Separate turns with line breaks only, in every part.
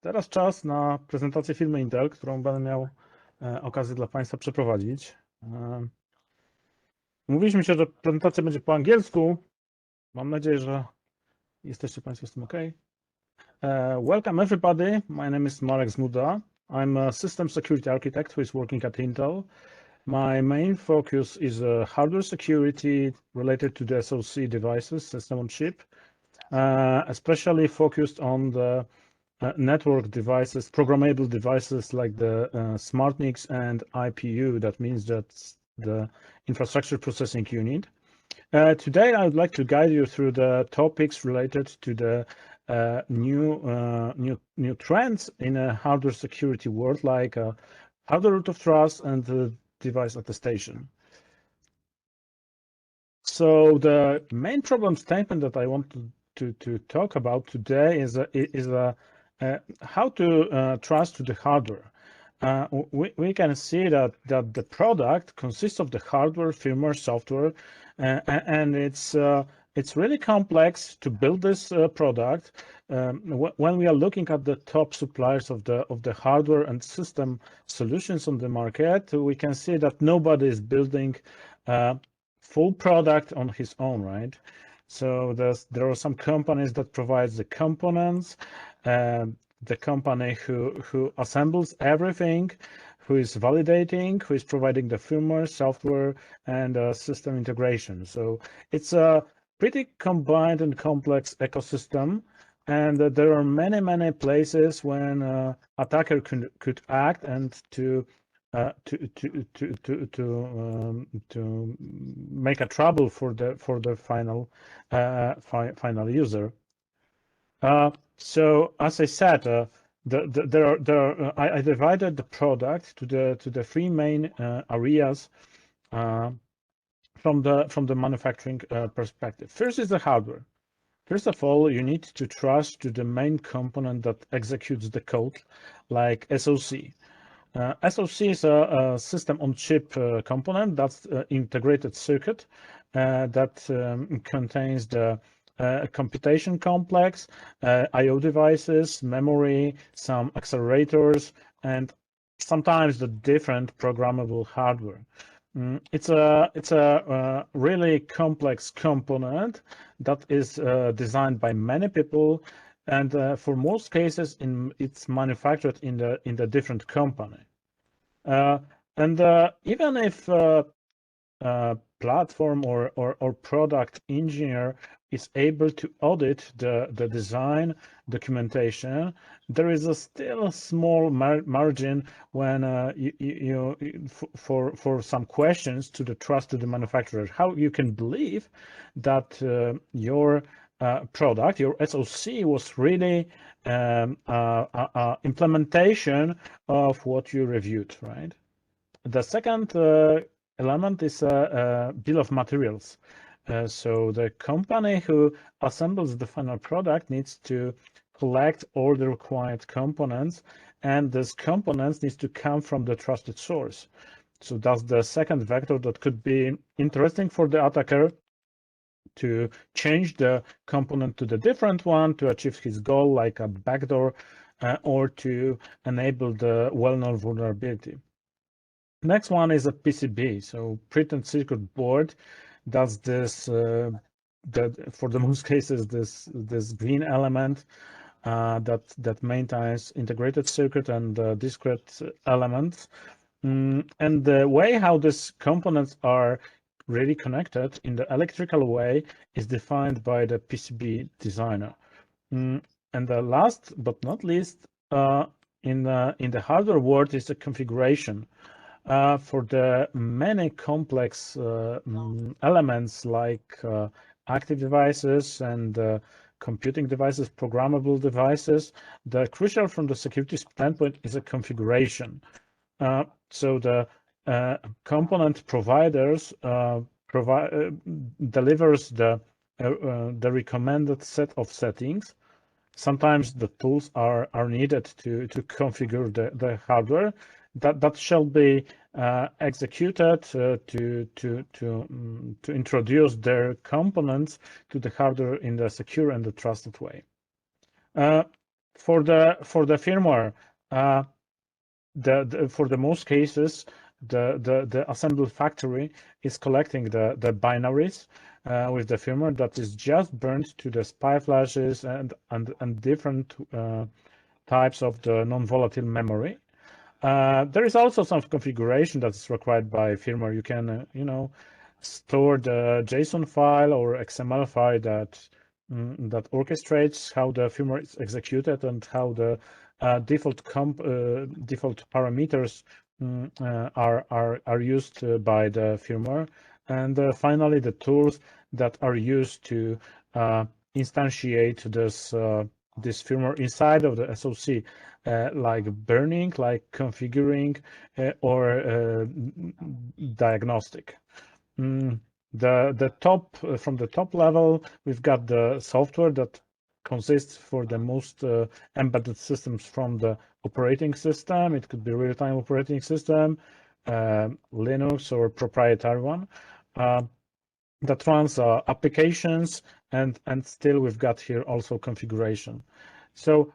Teraz czas na prezentację firmy Intel, którą będę miał okazję dla Państwa przeprowadzić. Mówiliśmy się, że prezentacja będzie po angielsku. Mam nadzieję, że jesteście Państwo z tym OK. Welcome everybody. My name is Marek Zmuda. I'm a system security architect who is working at Intel. My main focus is hardware security related to the SoC devices, system on chip, especially focused on the network devices, programmable devices like the SmartNICs and IPU. That means that's the infrastructure processing unit. Today, I would like to guide you through the topics related to the new trends in a hardware security world, like hardware root of trust and device attestation. So the main problem statement that I want to talk about today is how to trust to the hardware. We can see that the product consists of the hardware, firmware, software, and it's really complex to build this product. When we are looking at the top suppliers of the hardware and system solutions on the market, we can see that nobody is building full product on his own, right? So there are some companies that provide the components, the company who assembles everything, who is validating, who is providing the firmware, software, and system integration. So it's a pretty combined and complex ecosystem, and there are many places when attacker could act and to make a trouble for the final user. So as I said, I divided the product to the three main areas from the manufacturing perspective. First is the hardware. First of all, you need to trust to the main component that executes the code, like SoC. SoC is a system on chip component, that's integrated circuit that contains the computation complex, I/O devices, memory, some accelerators, and sometimes the different programmable hardware. It's a really complex component that is designed by many people, and for most cases, it's manufactured in the different company. And even if platform or product engineer is able to audit the design documentation, there is still a small margin when for some questions to the trust to the manufacturer. How you can believe that your product, your SoC, was really implementation of what you reviewed, right? The second element is a bill of materials. So the company who assembles the final product needs to collect all the required components, and these components needs to come from the trusted source. So that's the second vector that could be interesting for the attacker to change the component to the different one to achieve his goal, like a backdoor, or to enable the well-known vulnerability. Next one is a PCB, so printed circuit board. Does this that for the most cases this green element that maintains integrated circuit and discrete elements, and the way how these components are really connected in the electrical way is defined by the PCB designer. And the last but not least, in the hardware world is the configuration. For the many complex elements like active devices and computing devices, programmable devices, the crucial from the security standpoint is a configuration. So the component providers delivers the recommended set of settings. Sometimes the tools are needed to configure the hardware that shall be executed to introduce their components to the hardware in the secure and the trusted way. For the firmware, for the most cases, the assembly factory is collecting the binaries with the firmware that is just burned to the SPI flashes and different types of the non-volatile memory. There is also some configuration that is required by firmware. You can, store the JSON file or XML file that orchestrates how the firmware is executed and how the default parameters are used by the firmware. And finally, the tools that are used to instantiate this firmware inside of the SoC, like burning, like configuring, or diagnostic. From the top level, we've got the software that consists for the most embedded systems from the operating system. It could be real-time operating system, Linux, or proprietary one that runs applications, and still we've got here also configuration. So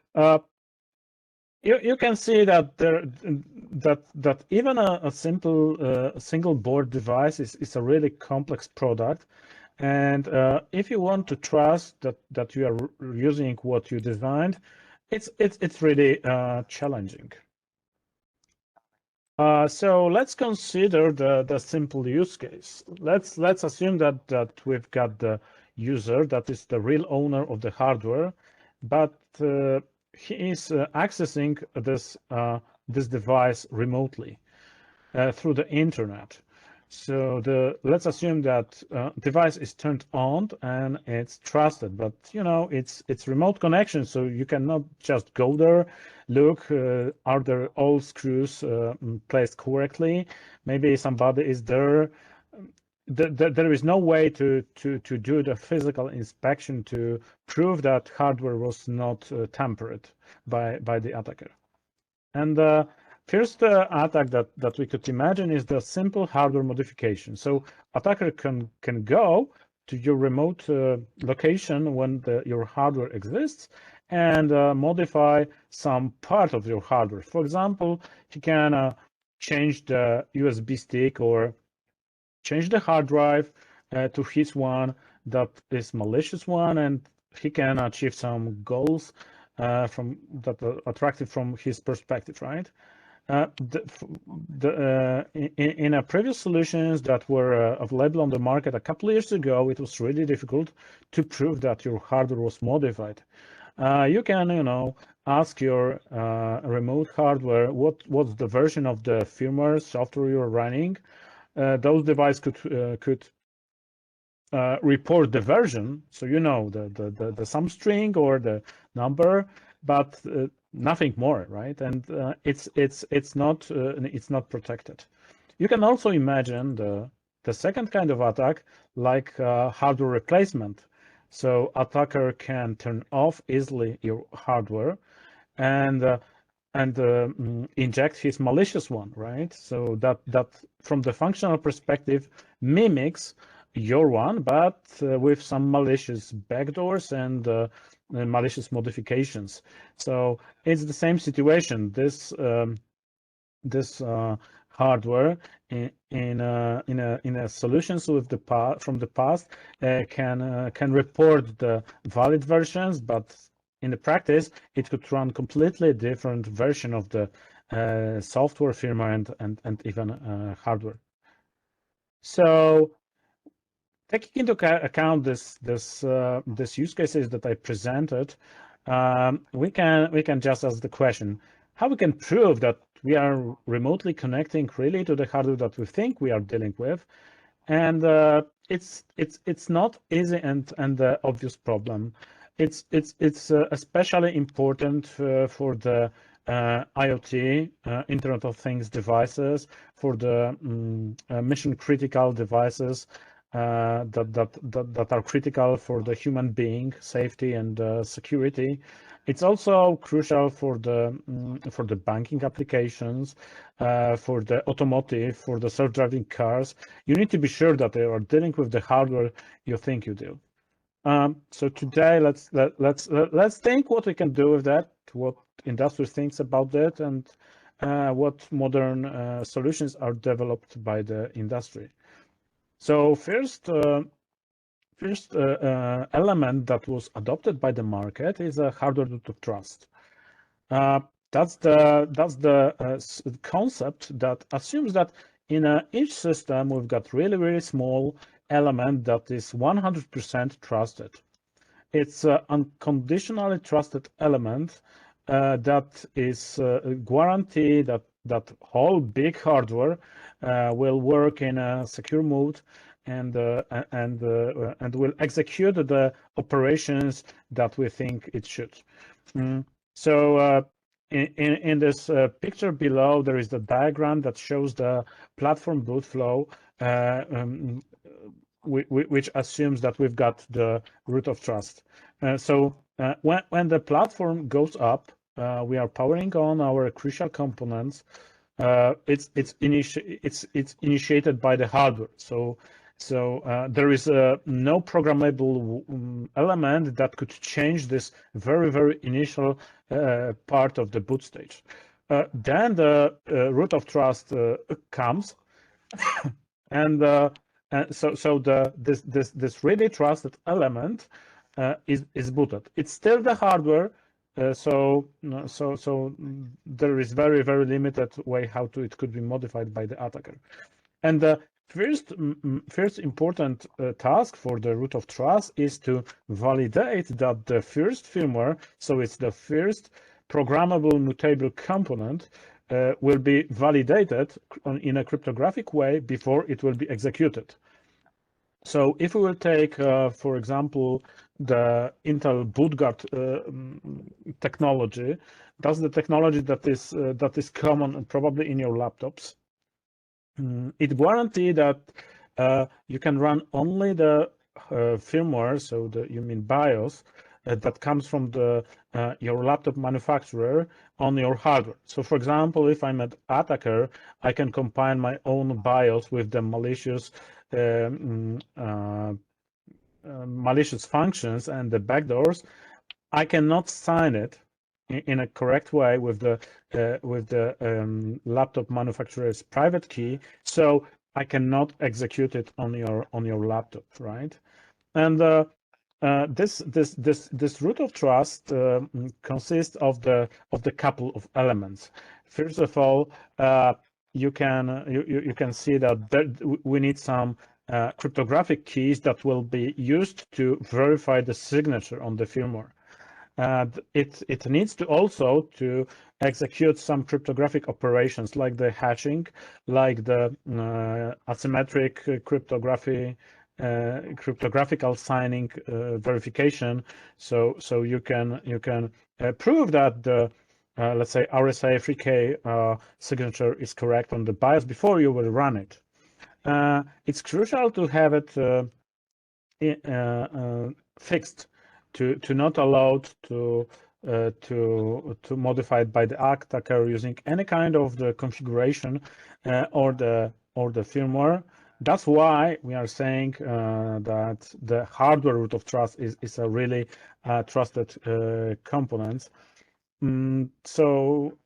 you can see that that even a simple single board device is a really complex product, and if you want to trust that you are using what you designed, it's really challenging. So let's consider the simple use case. Let's assume that we've got the user that is the real owner of the hardware, but he is accessing this device remotely through the internet. So let's assume that device is turned on and it's trusted, but it's remote connection, so you cannot just go there, look, are there all screws placed correctly? Maybe somebody is there. There is no way to do the physical inspection to prove that hardware was not tampered by the attacker. And first attack that we could imagine is the simple hardware modification. So attacker can go to your remote location when your hardware exists and modify some part of your hardware. For example, he can change the USB stick or change the hard drive to his one that is malicious one, and he can achieve some goals from that are attractive from his perspective, right? In a previous solutions that were available on the market a couple of years ago, it was really difficult to prove that your hardware was modified. You can, ask your remote hardware what's the version of the firmware software you're running. Those devices could report the version, so the sum string or the number, but nothing more, right? And it's not protected. You can also imagine the second kind of attack, like hardware replacement. So attacker can turn off easily your hardware and inject his malicious one, right? So that from the functional perspective mimics your one, but with some malicious backdoors and malicious modifications. So it's the same situation. This hardware in a solutions with from the past can report the valid versions, but in the practice, it could run completely different version of the software, firmware, and even hardware. So, taking into account this use cases that I presented, we can just ask the question: how we can prove that we are remotely connecting really to the hardware that we think we are dealing with? And it's not easy and the obvious problem. It's especially important for the IoT, Internet of Things devices, for the mission critical devices that are critical for the human being safety and security. It's also crucial for the banking applications, for the automotive, for the self-driving cars. You need to be sure that they are dealing with the hardware you think you do. So today, let's think what we can do with that, what industry thinks about that, and what modern solutions are developed by the industry. So first element that was adopted by the market is a hardware root of trust. That's the concept that assumes that in each system we've got really small element that is 100% trusted. It's an unconditionally trusted element that is guaranteed that whole big hardware will work in a secure mode and will execute the operations that we think it should. So in this picture below, there is the diagram that shows the platform boot flow, which assumes that we've got the root of trust. So when the platform goes up, we are powering on our crucial components. It's initiated by the hardware. So there is no programmable element that could change this very initial part of the boot stage. Then the root of trust comes, and so this really trusted element is booted. It's still the hardware, so there is very limited way how it could be modified by the attacker. And the first important task for the root of trust is to validate that the first firmware, so it's the first programmable mutable component, will be validated in a cryptographic way before it will be executed. So if we will take, for example, the Intel BootGuard technology, that's the technology that is common probably in your laptops. It guarantees that you can run only the firmware, so you mean BIOS, that comes from your laptop manufacturer on your hardware. So for example, if I'm an attacker, I can combine my own BIOS with the malicious functions and the backdoors. I cannot sign it in a correct way with the laptop manufacturer's private key, so I cannot execute it on your laptop, right? And this root of trust consists of the couple of elements. First of all, you can see that we need some cryptographic keys that will be used to verify the signature on the firmware. It needs to also to execute some cryptographic operations like the hashing, like the asymmetric cryptographical signing verification. So you can prove that the let's say RSA 3K signature is correct on the BIOS before you will run it. It's crucial to have it fixed, to not allowed to modify it by the attacker using any kind of the configuration or the firmware. That's why we are saying that the hardware root of trust is a really trusted component. So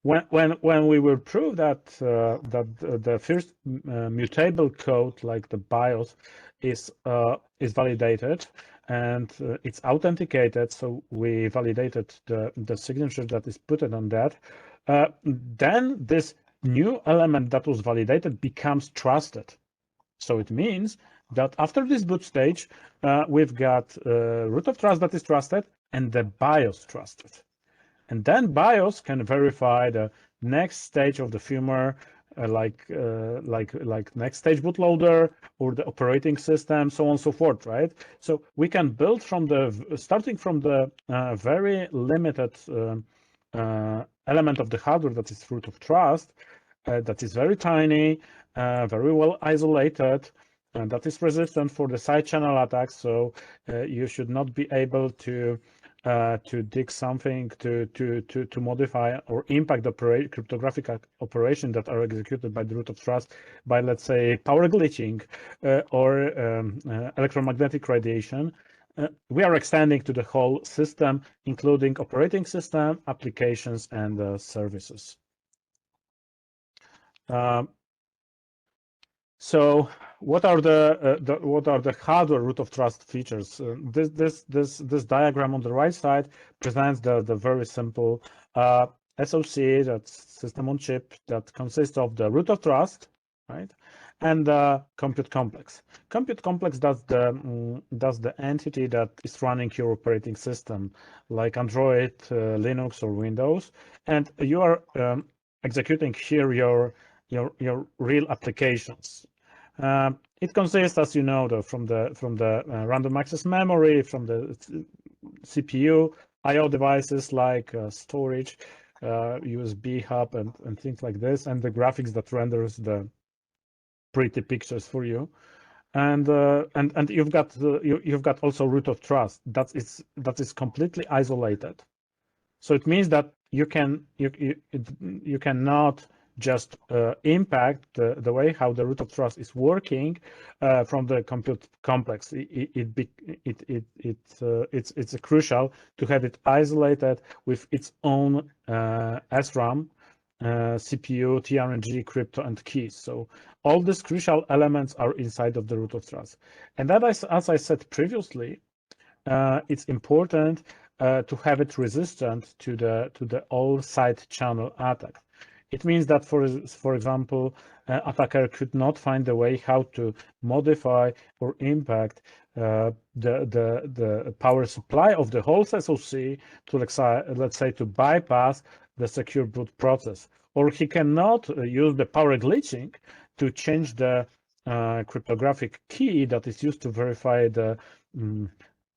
when we will prove that the first mutable code like the BIOS is validated and it's authenticated, so we validated the signature that is put on that, then this new element that was validated becomes trusted. So it means that after this boot stage, we've got root of trust that is trusted and the BIOS trusted. And then BIOS can verify the next stage of the firmware, like next stage bootloader or the operating system, so on and so forth, right? So we can build from starting from the very limited element of the hardware that is root of trust, that is very tiny, very well isolated, and that is resistant for the side channel attacks. So you should not be able to to dig something, to modify or impact cryptographic operation that are executed by the root of trust by, let's say, power glitching or electromagnetic radiation, we are extending to the whole system, including operating system, applications, and services. So what are the hardware root of trust features? This diagram on the right side presents the very simple SoC, that's system on chip, that consists of the root of trust, right, and compute complex. Compute complex, that's the entity that is running your operating system, like Android, Linux, or Windows, and you are executing here your real applications. It consists, as you know, from the random access memory, from the CPU, I/O devices like storage, USB hub, and things like this, and the graphics that renders the pretty pictures for you. And you've got also root of trust that is completely isolated. So it means that you cannot just impact the way how the root of trust is working from the compute complex. It's crucial to have it isolated with its own SRAM, CPU, TRNG, crypto, and keys. So all these crucial elements are inside of the root of trust. And that, as I said previously, it's important to have it resistant to the all side channel attack. It means that, for example, attacker could not find a way how to modify or impact the power supply of the whole SoC to, let's say, to bypass the secure boot process, or he cannot use the power glitching to change the cryptographic key that is used to verify the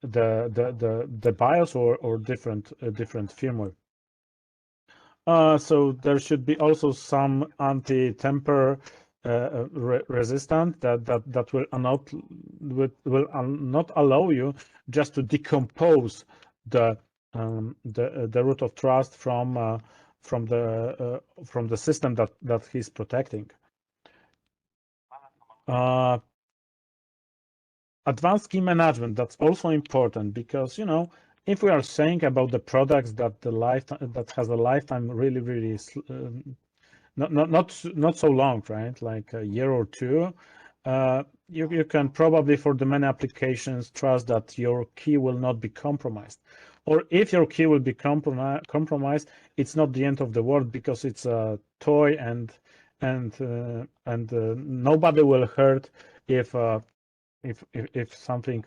BIOS or different firmware. So there should be also some anti-tamper resistant that will not allow you just to decompose the root of trust from the system that he's protecting. Advanced key management, that's also important, because, you know, if we are saying about the products that has a lifetime really not so long, right, like a year or two, you can probably, for the many applications, trust that your key will not be compromised. Or if your key will be compromised, it's not the end of the world, because it's a toy, and nobody will hurt if something,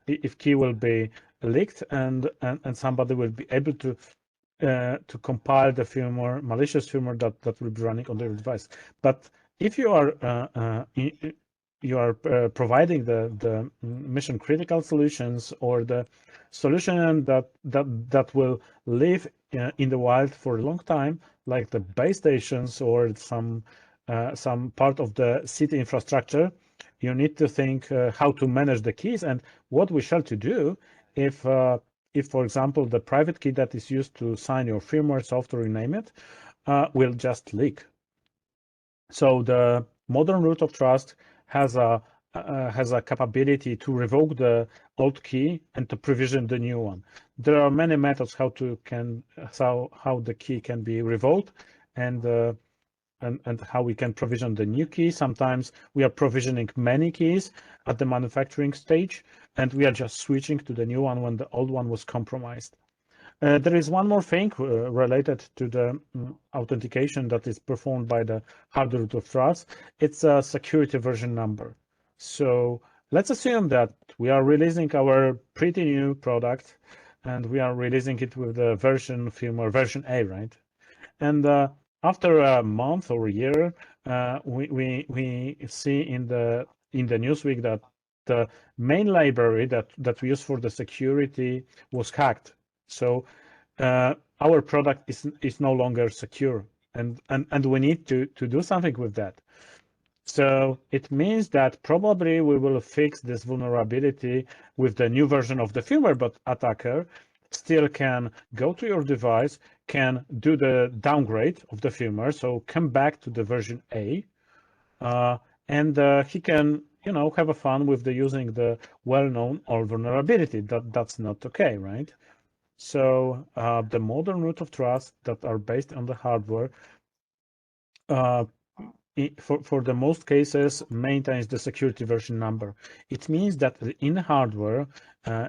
if key will be leaked and somebody will be able to compile the firmware, malicious firmware that will be running on their device. But if you are providing the mission critical solutions, or the solution that will live in the wild for a long time, like the base stations or some part of the city infrastructure, you need to think how to manage the keys, and what we shall to do if, for example, the private key that is used to sign your firmware, software, you name it, will just leak. So the modern root of trust has a capability to revoke the old key and to provision the new one. There are many methods how the key can be revoked, and how we can provision the new key. Sometimes we are provisioning many keys at the manufacturing stage, and we are just switching to the new one when the old one was compromised. There is one more thing related to the authentication that is performed by the hardware root of trust. It's a security version number. So let's assume that we are releasing our pretty new product, and we are releasing it with the firmware version A, right? And after a month or a year, we see in the Newsweek that the main library that we use for the security was hacked. So our product is no longer secure, and we need to do something with that. So it means that probably we will fix this vulnerability with the new version of the firmware, but attacker still can go to your device, can do the downgrade of the firmware, so come back to the version A, and he can, you know, have a fun with the using the well-known old vulnerability. That's not okay, right? So the modern root of trust that are based on the hardware, for the most cases, maintains the security version number. It means that in hardware,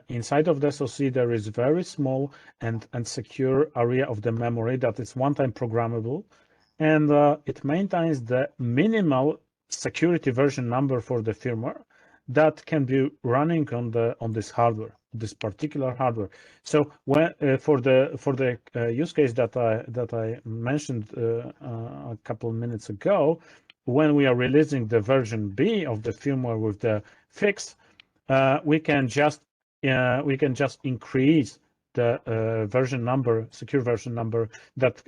inside of the SoC, there is very small and secure area of the memory that is one-time programmable, and it maintains the minimal security version number for the firmware that can be running on this hardware, this particular hardware. So when for the use case that I mentioned a couple of minutes ago, when we are releasing the version B of the firmware with the fix, we can just increase the version number, secure version number that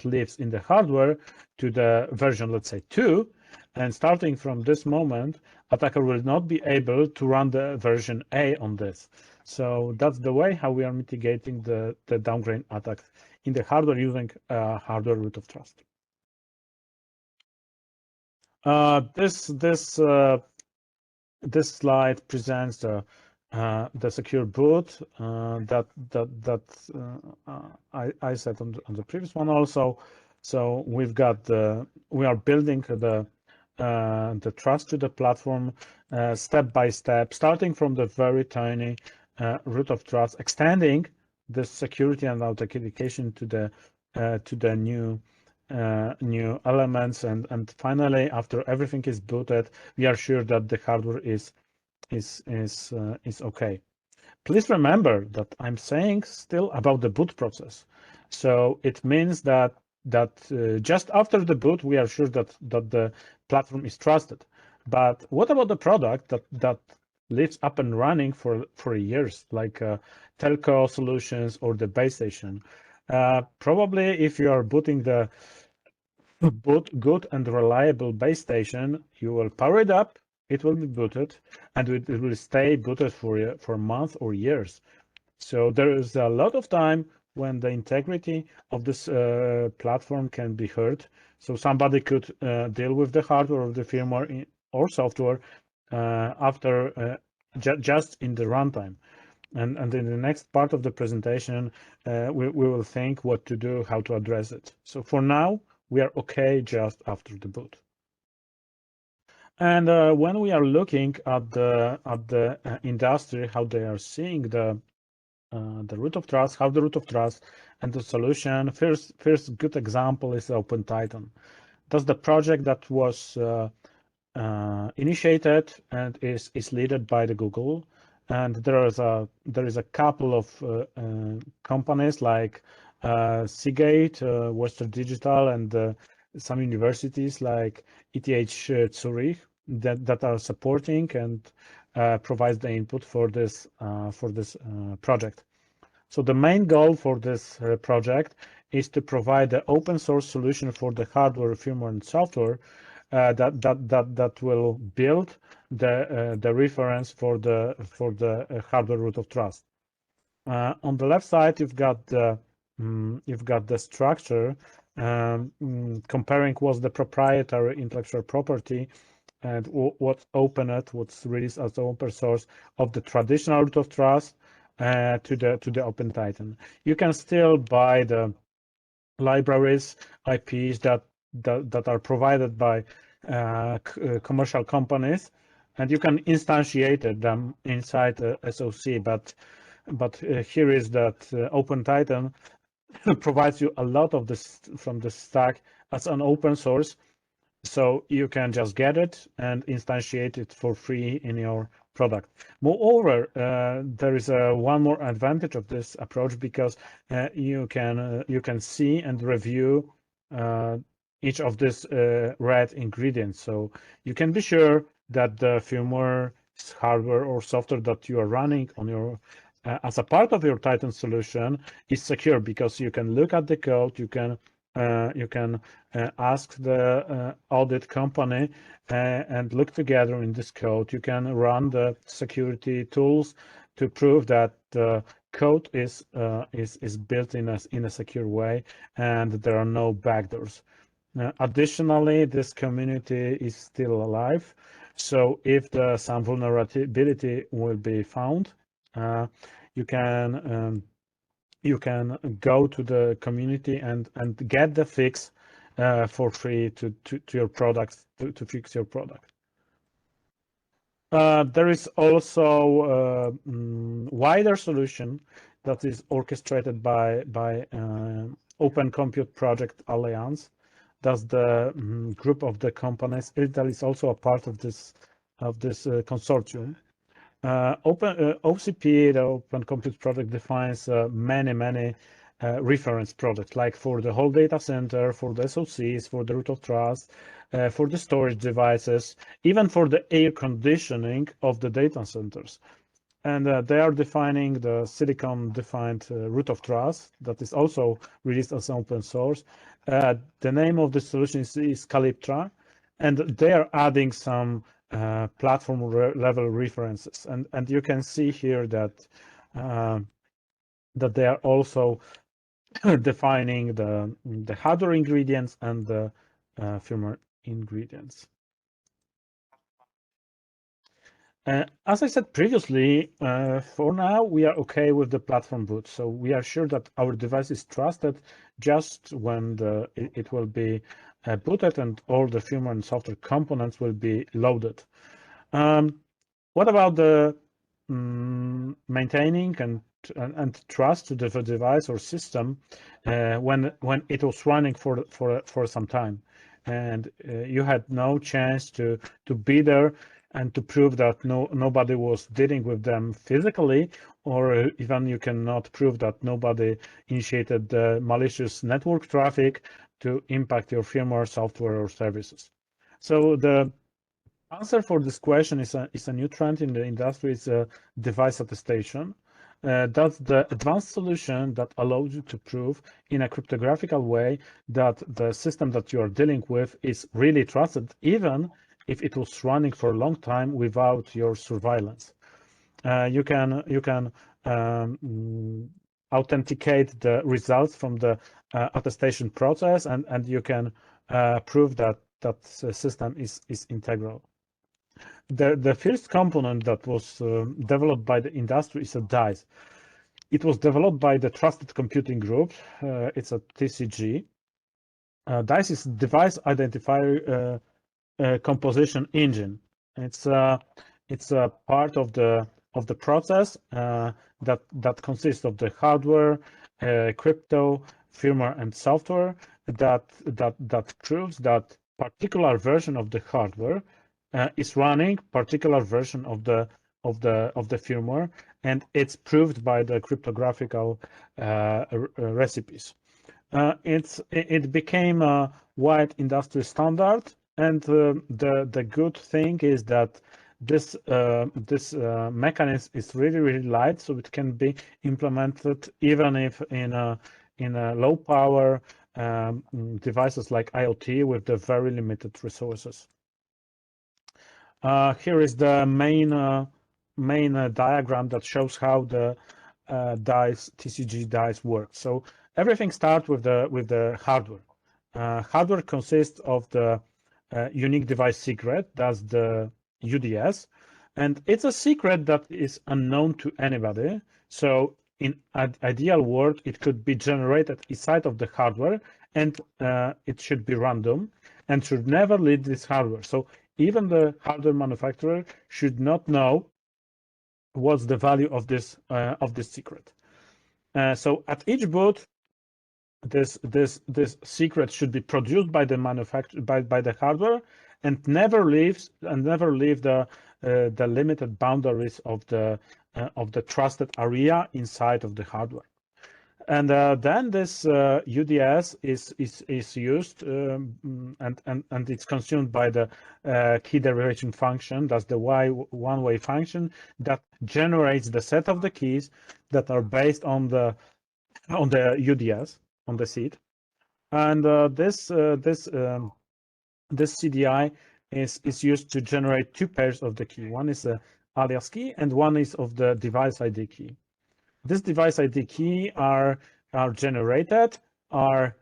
lives in the hardware to the version, let's say 2, and starting from this moment, attacker will not be able to run the version A on this. So that's the way how we are mitigating the downgrade attacks in the hardware using hardware root of trust. This slide presents the secure boot that I said on the previous one also. So we are building the trust to the platform step by step, starting from the very tiny root of trust, extending the security and authentication to the new elements, and finally, after everything is booted, we are sure that the hardware is okay. Please remember that I'm saying still about the boot process. So it means that just after the boot, we are sure that the platform is trusted. But what about the product that lives up and running for years, like telco solutions or the base station? Probably if you are booting the good and reliable base station, you will power it up, it will be booted, and it will stay booted for months or years. So there is a lot of time when the integrity of this platform can be hurt. So somebody could deal with the hardware of the firmware or software after just in the runtime. And in the next part of the presentation, we will think what to do, how to address it. So for now, we are okay just after the boot. And when we are looking at the industry, how they are seeing the root of trust, how the root of trust and the solution. First good example is OpenTitan. That's the project that was initiated and is led by the Google. And there is a couple of companies like Seagate, Western Digital, and some universities like ETH Zurich that are supporting and provides the input for this project. So the main goal for this project is to provide the open source solution for the hardware, firmware, and software that will build the reference for the hardware root of trust. On the left side, you've got the structure comparing what's the proprietary intellectual property and what's opened, what's released as open source of the traditional root of trust to the OpenTitan. You can still buy the libraries, IPs that are provided by commercial companies, and you can instantiate them inside the SoC. But here is that OpenTitan provides you a lot of this from the stack as an open source, so you can just get it and instantiate it for free in your product. Moreover, there is one more advantage of this approach, because you can see and review each of these red ingredients. So you can be sure that the firmware, hardware, or software that you are running on your as a part of your Titan solution is secure, because you can look at the code, you can ask the audit company and look together in this code. You can run the security tools to prove that code is built in a secure way, and there are no backdoors. Additionally, this community is still alive, so if some vulnerability will be found, you can go to the community and get the fix for free to your product, to fix your product. There is also a wider solution that is orchestrated by Open Compute Project Alliance. That's the group of the companies. Intel is also a part of this consortium. OCP, the Open Compute Project, defines many reference projects, like for the whole data center, for the SoCs, for the root of trust, for the storage devices, even for the air conditioning of the data centers. And they are defining the silicon-defined root of trust that is also released as open source. The name of the solution is Calyptra, and they are adding some platform level references. And you can see here that they are also defining the hardware ingredients and the firmware ingredients. As I said previously, for now, we are okay with the platform boot. So we are sure that our device is trusted just when it will be booted and all the firmware and software components will be loaded. What about the maintaining and trust to the device or system when it was running for some time, and you had no chance to be there and to prove that nobody was dealing with them physically, or even you cannot prove that nobody initiated the malicious network traffic to impact your firmware, software, or services. So the answer for this question is a new trend in the industry. It's a device attestation. That's the advanced solution that allows you to prove in a cryptographical way that the system that you are dealing with is really trusted, even if it was running for a long time without your surveillance. You can authenticate the results from the attestation process, and you can prove that the system is integral. The first component that was developed by the industry is a DICE. It was developed by the Trusted Computing Group. It's a TCG. DICE is Device Identifier Composition Engine. It's a part of the process that consists of the hardware, crypto, firmware, and software that proves that particular version of the hardware is running particular version of the firmware, and it's proved by the cryptographical recipes. It became a wide industry standard, and the good thing is that this mechanism is really light, so it can be implemented even if in a low power devices like IoT with the very limited resources. Here is the main diagram that shows how the TCG DICE works. So everything starts with the hardware. Hardware consists of the unique device secret, that's the UDS, and it's a secret that is unknown to anybody. So in an ideal world, it could be generated inside of the hardware, and it should be random and should never leave this hardware. So even the hardware manufacturer should not know what's the value of this secret. So at each boot, this secret should be produced by the manufacturer, by the hardware, and never leave the limited boundaries of the trusted area inside of the hardware. And then this UDS is used and it's consumed by the key derivation function. That's the one-way function that generates the set of the keys that are based on the UDS, on the seed. And this CDI is used to generate two pairs of the key. One is a alias key and one is of the device ID key. this device ID key are generated, are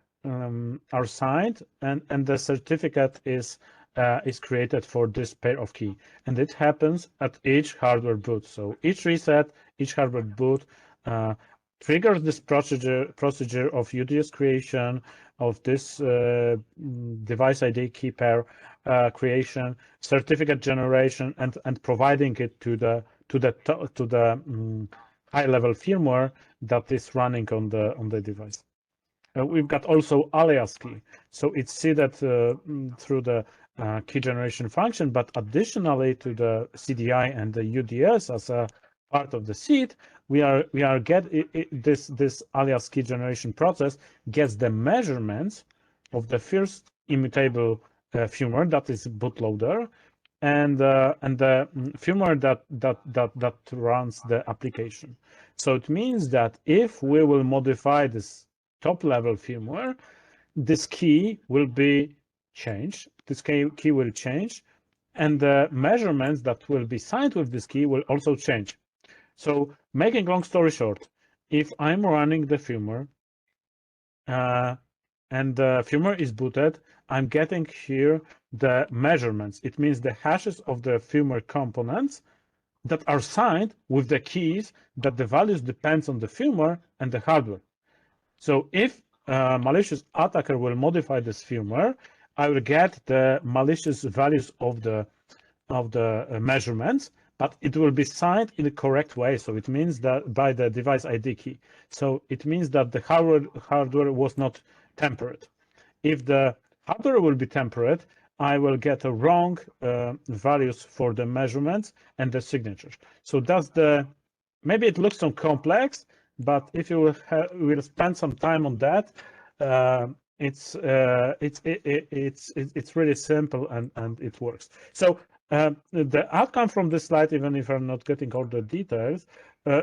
signed, and the certificate is created for this pair of key, and it happens at each hardware boot. So each reset, each hardware boot triggers this procedure of UDS creation, of this device ID key pair creation, certificate generation, and providing it to the high-level firmware that is running on the device. We've got also alias key, so it's seeded through the key generation function, but additionally to the CDI and the UDS as a part of the seed, we are this alias key generation process gets the measurements of the first immutable firmware, that is bootloader, and the firmware that runs the application. So it means that if we will modify this top level firmware, this key will be changed. This key will change, and the measurements that will be signed with this key will also change. So, making long story short, if I'm running the firmware and the firmware is booted, I'm getting here the measurements. It means the hashes of the firmware components that are signed with the keys that the values depends on the firmware and the hardware. So if a malicious attacker will modify this firmware, I will get the malicious values of the measurements, but it will be signed in the correct way. So it means that by the device ID key. So it means that the hardware was not tampered. If the hardware will be tampered, I will get a wrong values for the measurements and the signatures. So that's maybe it looks so complex, but if you will spend some time on that, it's really simple and it works. So the outcome from this slide, even if I'm not getting all the details,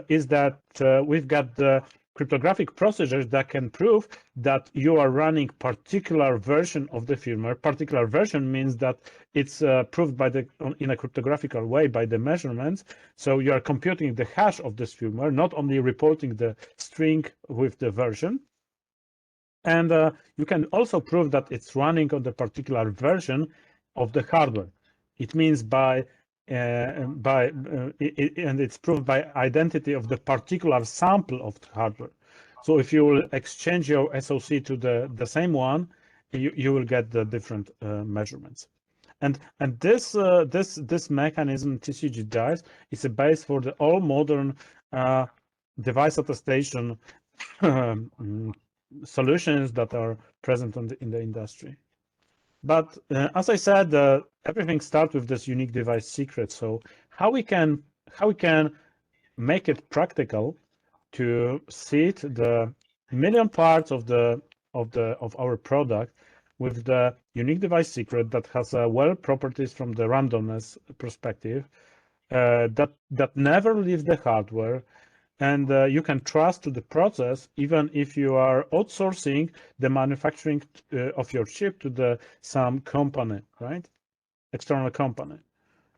is that we've got the cryptographic procedures that can prove that you are running particular version of the firmware. Particular version means that it's proved in a cryptographic way by the measurements. So you are computing the hash of this firmware, not only reporting the string with the version. And you can also prove that it's running on the particular version of the hardware. It means and it's proved by identity of the particular sample of the hardware. So if you will exchange your SoC to the same one, you will get the different measurements. And this mechanism, TCG DICE, is a base for the all modern device attestation solutions that are present in the industry. But as I said, everything starts with this unique device secret. So how we can make it practical to seed the million parts of our product with the unique device secret that has well properties from the randomness perspective, that never leaves the hardware, and you can trust to the process even if you are outsourcing the manufacturing of your chip to some company, right? External company.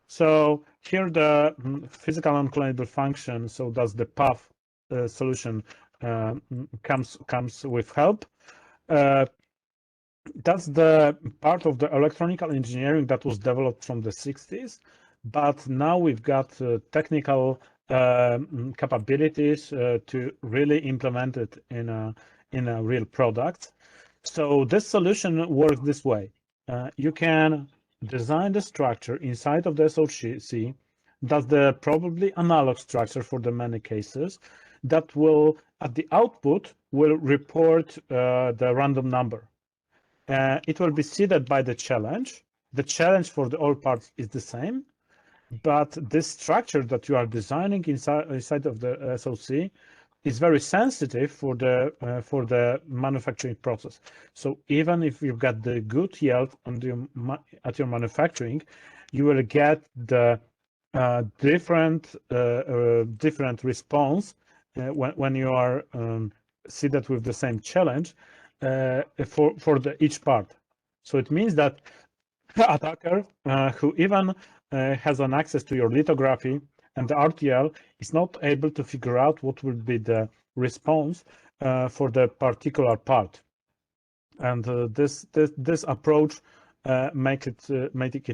So here the physical unclonable function, so that's the path solution comes with help. That's the part of the electronic engineering that was developed from the 60s, but now we've got technical capabilities to really implement it in a real product. So this solution works this way. You can design the structure inside of the SoC. That's the probably analog structure for the many cases that will, at the output, will report the random number. It will be seeded by the challenge. The challenge for the all parts is the same, but this structure that you are designing inside of the SoC is very sensitive for the manufacturing process. So even if you've got the good yield at your manufacturing, you will get the different response when you are seeded with the same challenge for each part. So it means that the attacker who even has an access to your lithography and the RTL is not able to figure out what will be the response for the particular part. And this approach make it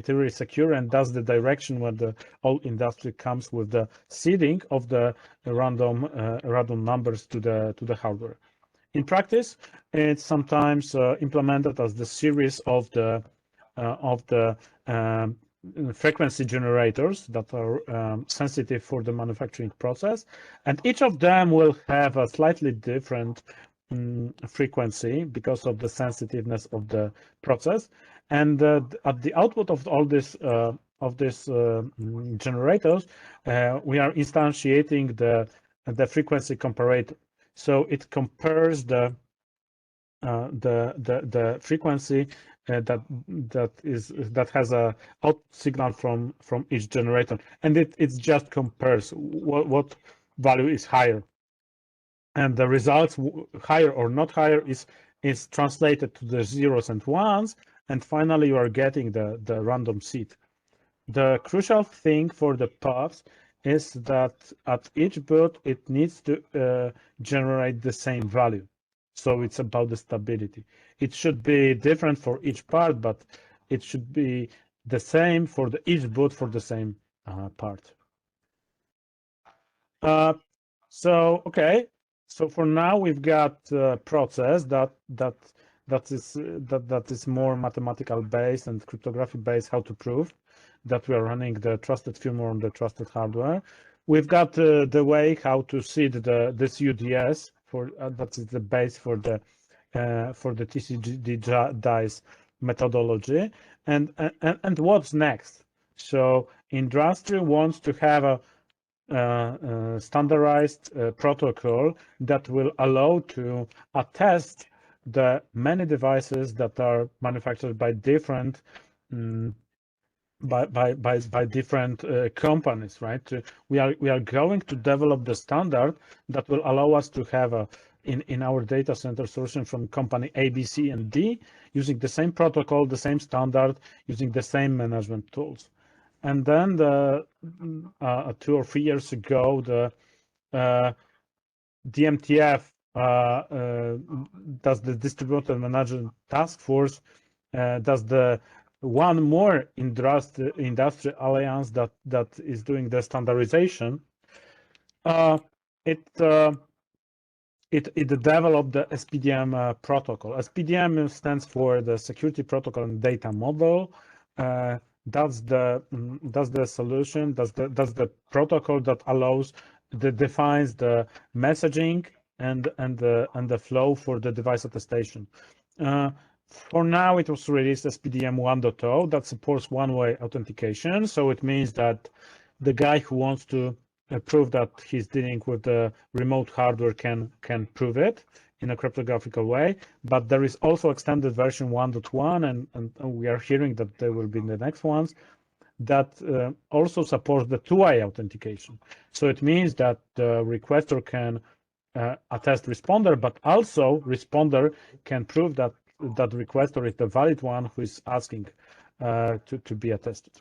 really secure, and that's the direction where the whole industry comes with the seeding of the random numbers to the hardware. In practice, it's sometimes implemented as the series of the frequency generators that are sensitive for the manufacturing process, and each of them will have a slightly different frequency because of the sensitiveness of the process. And at the output of all this generators, we are instantiating the frequency comparator. So it compares the frequency that has a out signal from each generator, and it just compares what value is higher, and the results, higher or not higher, is translated to the zeros and ones, and finally you are getting the random seed. The crucial thing for the puffs is that at each boot it needs to generate the same value. So it's about the stability. It should be different for each part, but it should be the same for each boot for the same part. Okay. So for now we've got a process that is more mathematical based and cryptography based, how to prove that we are running the trusted firmware on the trusted hardware. We've got the way how to seed this UDS for that is the base for the TCD dice methodology, and what's next. So industry wants to have a standardized protocol that will allow to attest the many devices that are manufactured by different by different companies, right? We are going to develop the standard that will allow us to have in our data center solution from company A, B, C, and D, using the same protocol, the same standard, using the same management tools. And then 2 or 3 years ago, the DMTF, does the distributed management task force, does the one more industry alliance that is doing the standardization. It developed the SPDM protocol. SPDM stands for the Security Protocol and Data Model. That's the solution. That's the protocol that defines the messaging and the flow for the device attestation. For now, it was released SPDM 1.0 that supports one-way authentication. So it means that the guy who wants to prove that he's dealing with the remote hardware can prove it in a cryptographic way. But there is also extended version 1.1, and we are hearing that there will be the next ones that also supports the two-way authentication. So it means that the requester can attest responder, but also responder can prove that requester is the valid one who is asking to be attested.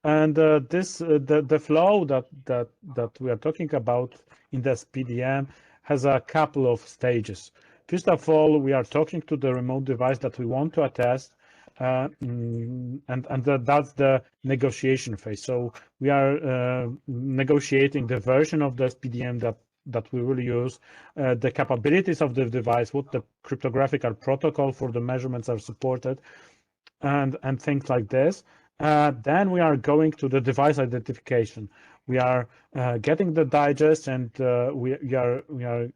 And the flow that we are talking about in the SPDM has a couple of stages. First of all, we are talking to the remote device that we want to attest, and that's the negotiation phase. So we are negotiating the version of the SPDM that we will use, the capabilities of the device, what the cryptographic protocol for the measurements are supported, and things like this. Then we are going to the device identification. We are getting the digest, and we are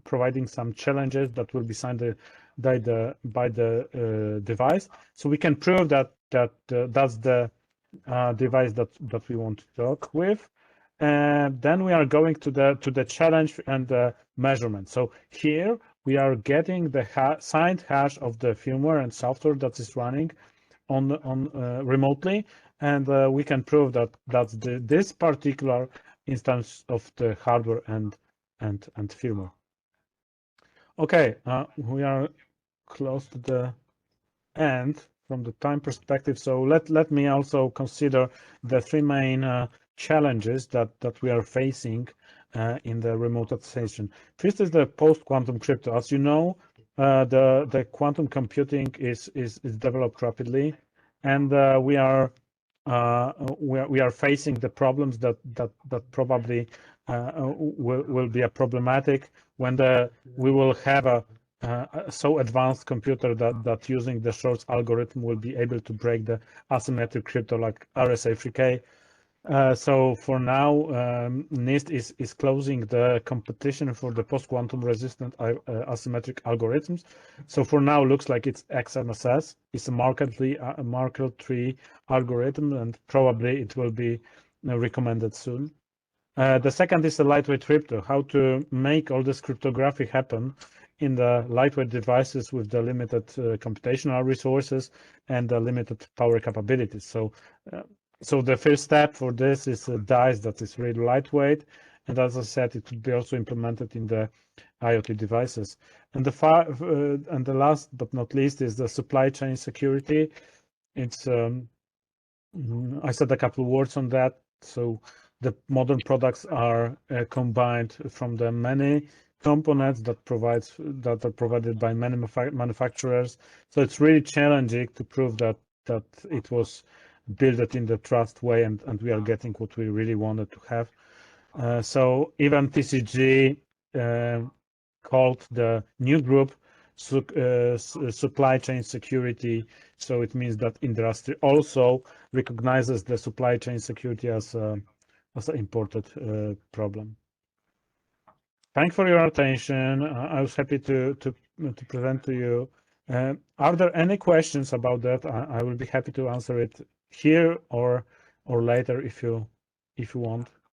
providing some challenges that will be signed by the device, so we can prove that that's the device that we want to talk with. And then we are going to the challenge and the measurement. So here we are getting the signed hash of the firmware and software that is running on remotely, and we can prove that that's this particular instance of the hardware and firmware. Okay, we are close to the end from the time perspective. So let me also consider the three main challenges that we are facing in the remote attestation. First is the post-quantum crypto. As you know, the quantum computing is developed rapidly, and we are facing the problems that probably will be a problematic when we will have a so advanced computer that using the Shor's algorithm will be able to break the asymmetric crypto like RSA3K. So for now, NIST is closing the competition for the post-quantum resistant asymmetric algorithms. So for now, looks like it's XMSS. It's a Markov tree algorithm, and probably it will be recommended soon. The second is the lightweight crypto, how to make all this cryptography happen in the lightweight devices with the limited computational resources and the limited power capabilities. So the first step for this is a dice that is really lightweight, and as I said, it could be also implemented in the IoT devices. And the last but not least is the supply chain security. It's I said a couple of words on that. So the modern products are combined from the many components that are provided by many manufacturers. So it's really challenging to prove that it was built in the trust way, and we are getting what we really wanted to have. So even TCG called the new group supply chain security. So it means that industry also recognizes the supply chain security as an important problem. Thanks for your attention. I was happy to present to you. Are there any questions about that? I will be happy to answer it here or later if you want.